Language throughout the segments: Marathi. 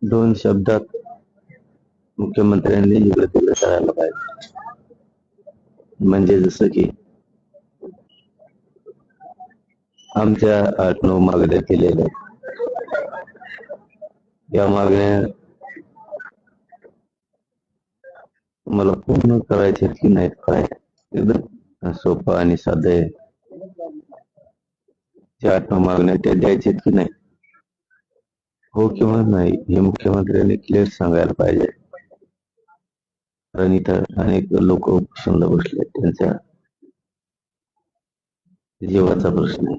दोन शब्दात मुख्यमंत्र्यांनी इकडे तिकडे करायला पाहिजे. म्हणजे जसं की आमच्या 8-9 मागण्या केलेल्या या मागण्या मला पूर्ण करायचे की नाहीत करायचे एकदम सोपं आणि साधं आहे. ज्या 8-9 मागण्या त्या द्यायचे की नाही, हो किंवा नाही हे मुख्यमंत्र्यांनी क्लिअर सांगायला पाहिजे. कारण इथं अनेक लोक उपोषणाला बसले, त्यांच्या जीवाचा प्रश्न आहे.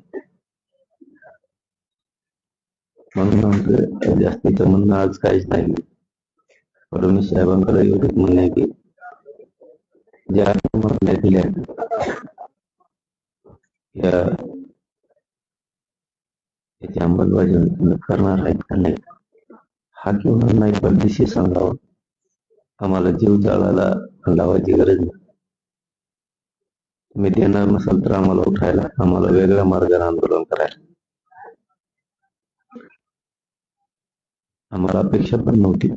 म्हणून आमचं जास्तीचं म्हणणं आज काहीच नाही. फडणवीस साहेबांकडे एवढंच म्हणणं आहे की ज्या मागण्या दिल्या याची अंमलबजावणी करणार आहेत का नाही हा किंवा नाही पद्धतशीर सांगावं. आम्हाला जीव जाळायला लावायची गरज नाही. तुम्ही देणार नसाल तर आम्हाला उठायला, आम्हाला वेगळ्या मार्गाने आंदोलन करायला आम्हाला अपेक्षा पण नव्हती.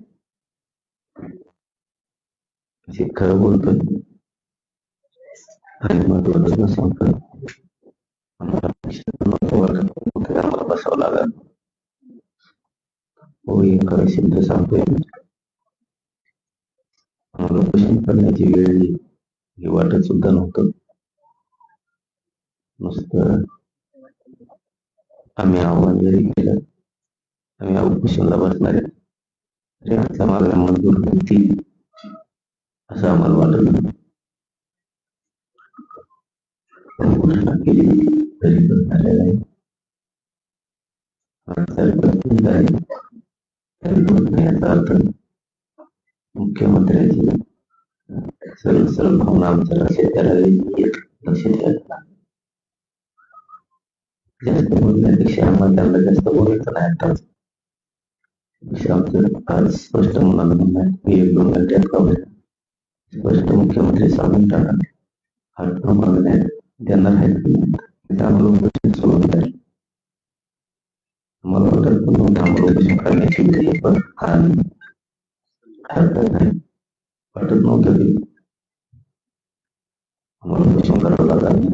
जे खरं बोलतोय आणि महत्वाचं सांगतो आम्हाला अपेक्षा पण नव्हतं, आम्हाला बसावं लागलं. हो हे खरं सिद्ध सांगतोय, आम्हाला प्रश्न करण्याची वेळ ही वाटत सुद्धा नव्हतं. नुसतं आम्ही आव्हान जरी केलं, आम्ही उपोषणाला बसणार आहे तरी आमच्या मागण्या मंजूर होतील असं आम्हाला वाटत नाही. घोषणा केली तरी पण झालेलं आहे, याचा अर्थ मुख्यमंत्र्यांची सरळ सरळ भावना आमच्या लक्षात यायला जास्त बोलण्यापेक्षा आम्हाला त्यांना जास्त बोलायचं नाही. आमचं आज स्पष्ट मुलांना म्हणणं आहे की 1-2 घंट्यात कळूया स्पष्ट मुख्यमंत्री सांगून टाका हा मागण्या देणार आहेत की नाही आम्हाला उपोषण सोडून जाईल. मला वाटत पण आम्हाला उपोषण करण्याची वेळ पण हरकत नाही, वाटत नव्हतं की आम्हाला उपोषण करावं लागलं.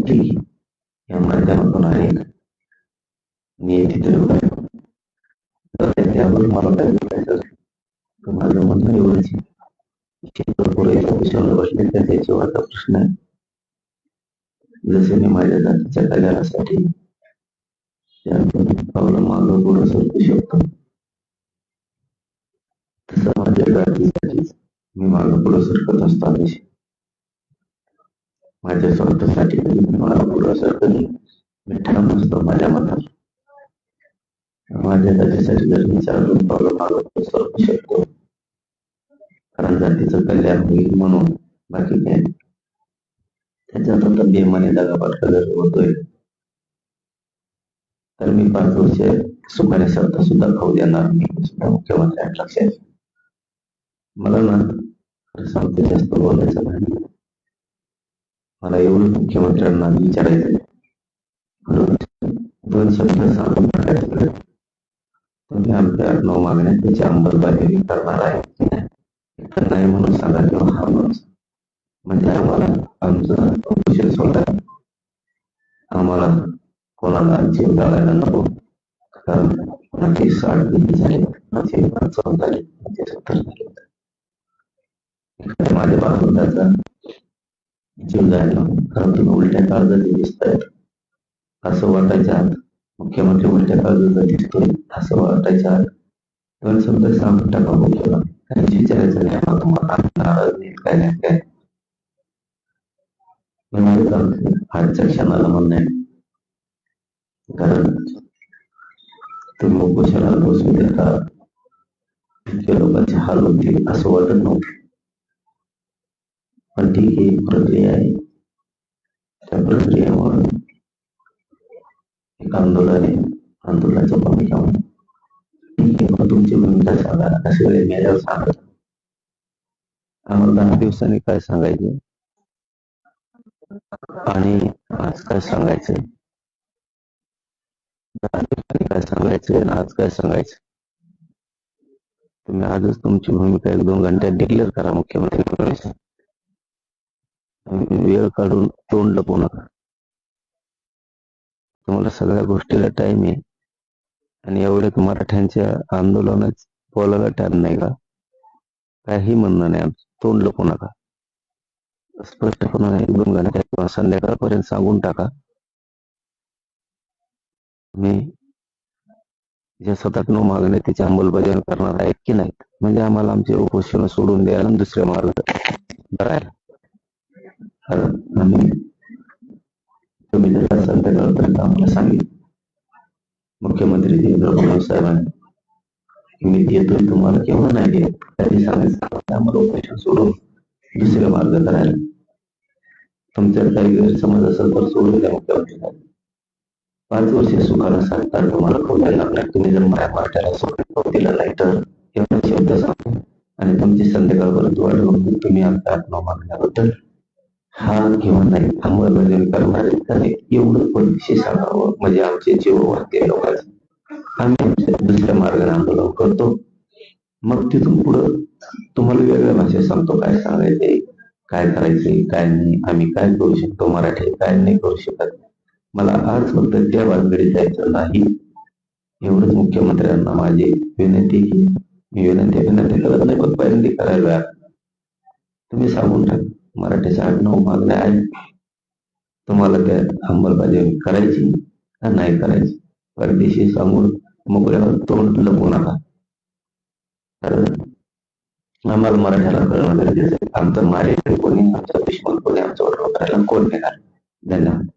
ठीक या माध्यमातून अनेक नियती त्यावर मला काय बोलायचं माझं म्हणणं एवढंच बसले त्याच्या जीवाचा प्रश्न आहे. जसे मी माझ्या जातीच्या कल्याणासाठी पावलं मागं पुढं सरकू शकतो, तसं माझ्या जातीसाठी मी मागं पुढं सरकत असताना माझ्या स्वार्थासाठी मागं पुढं सरकत मी ठाम असतो माझ्या मनात. माझ्या जातीसाठी जर मी 4-2 पावलं मागं पुढं सरकू शकतो कारण जातीचं कल्याण होईल म्हणून, बाकी काय त्याच्यात आता बेमाने दगाबाटका जर होतोय तर मी 5 वर्ष सुखाने सत्ता सुद्धा खाऊ देणार नाही सुद्धा मुख्यमंत्र्यांच्या लक्षात. मला ना खरं सांगतो जास्त बोलायचं नाही, मला एवढं मुख्यमंत्र्यांना विचारायचं दोन शब्द सांगून टाकायचं तुम्ही आमच्या 8-9 मागण्या त्याची अंमलबजावणी करणार आहे की नाही म्हणून सांगा किंवा हा म्हणून म्हणजे आम्हाला आमचं उपोषण सोडायला आम्हाला कोणाला जीव जाळायला नको. कारण कोणाची 60 गेली झाली, कोणाची 55 झाली, कोणाची 70 झाली. माझ्या बाबतीचा जीव जायला कारण तुम्ही उलट्या काळजात दिसतायत असं वाटायच्या आत मुख्यमंत्री उलट्या काळजात दिसतोय असं वाटायच्या आत दोन शब्द सांगून टाका मुख्यला काही विचारायचं नाही आम्हाला, तुम्हाला नाराज नाही काय नाही काय आजच्या क्षणाला म्हणणं आहे. कारण तुम्ही उपोषणाला बसू देता इतक्या लोकांचे हाल होतील असं वाटत नव्हतं. पण ठीक ही प्रक्रिया आहे, त्या प्रक्रियेमुळे एक आंदोलन आहे, आंदोलनाच्या भूमिका तुमची भूमिका सांगा असे वेळी मेल्यावर सांगत आम्हाला 10 दिवसांनी काय सांगायचे आणि आज काय सांगायचं, 10 दिवसांनी काय सांगायचं आणि आज काय सांगायचं तुम्ही आजच तुमची भूमिका 1-2 घंट्यात डिक्लेअर करा मुख्यमंत्री फडणवीस. वेळ काढून तोंड लपवू नका. तुम्हाला सगळ्या गोष्टीला टाइम आहे आणि एवढ्यात मराठ्यांच्या आंदोलनात बोलायला टाइम नाही का? काही म्हणणं नाही आमचं. तोंड लपवू नका. स्पष्टपणे 1-2 घंट्यात किंवा संध्याकाळपर्यंत सांगून टाका. मी जे स्वतःतून मागणे त्याची अंमलबजावणी करणार आहेत की नाहीत, म्हणजे आम्हाला आमचे उपोषण सोडून द्यायला आणि दुसऱ्या मार्ग करायला. कारण आम्ही तुम्ही जर का संध्याकाळपर्यंत आम्हाला सांगितलं मुख्यमंत्री देवेंद्र फडणवीस साहेबांनी मी देतोय तुम्हाला किंवा नाही देत, त्याची सांगायचं आम्हाला उपोषण सोडून दुसरे मार्ग करायला. तुमच्यात काही गैरसमज असेल तर सोडून द्या मुख्यमंत्री साहेब. 5 वर्ष सुखाला सांगतात तुम्हाला खोटा लागणार. तुम्ही जर मराठ्याला सोडून दिलं नाही तर एवढा शब्द सांगतो आणि तुमची संध्याकाळपर्यंत वाट बघून तुम्ही आमच्या आत्मा मागण्याबद्दल हा किंवा नाही अंमलबजावणी करणार एवढं परिचय सांगावं, म्हणजे आमचे जीव वाटते लोकांचे. आम्ही आमच्या दुसऱ्या मार्गाने आंदोलन करतो. मग तिथून पुढं तुम्हाला वेगळ्या भाषेत सांगतो काय सांगायचंय, काय करायचंय, काय नाही, आम्ही काय करू शकतो, मराठी काय नाही करू शकत. मला आज फक्त त्या भानगडीत जायचं नाही, एवढंच मुख्यमंत्र्यांना माझी विनंती की मी विनंती करत नाही, पण पहिल्यांदा करायला तुम्ही सांगून टाक मराठीच्या 8-9 मागण्या आहेत, तुम्हाला त्या अंमलबजावणी करायची का नाही करायची. परदेशी सांगून मोकळ्यावर तोंड लपवू नका. कारण आम्हाला मराठ्याला कळणं गरजेचं आहे. आमचं मारेल कोणी, आमचा दुश्मन कोणी, आमच्यावर करायला कोण येणार. धन्यवाद.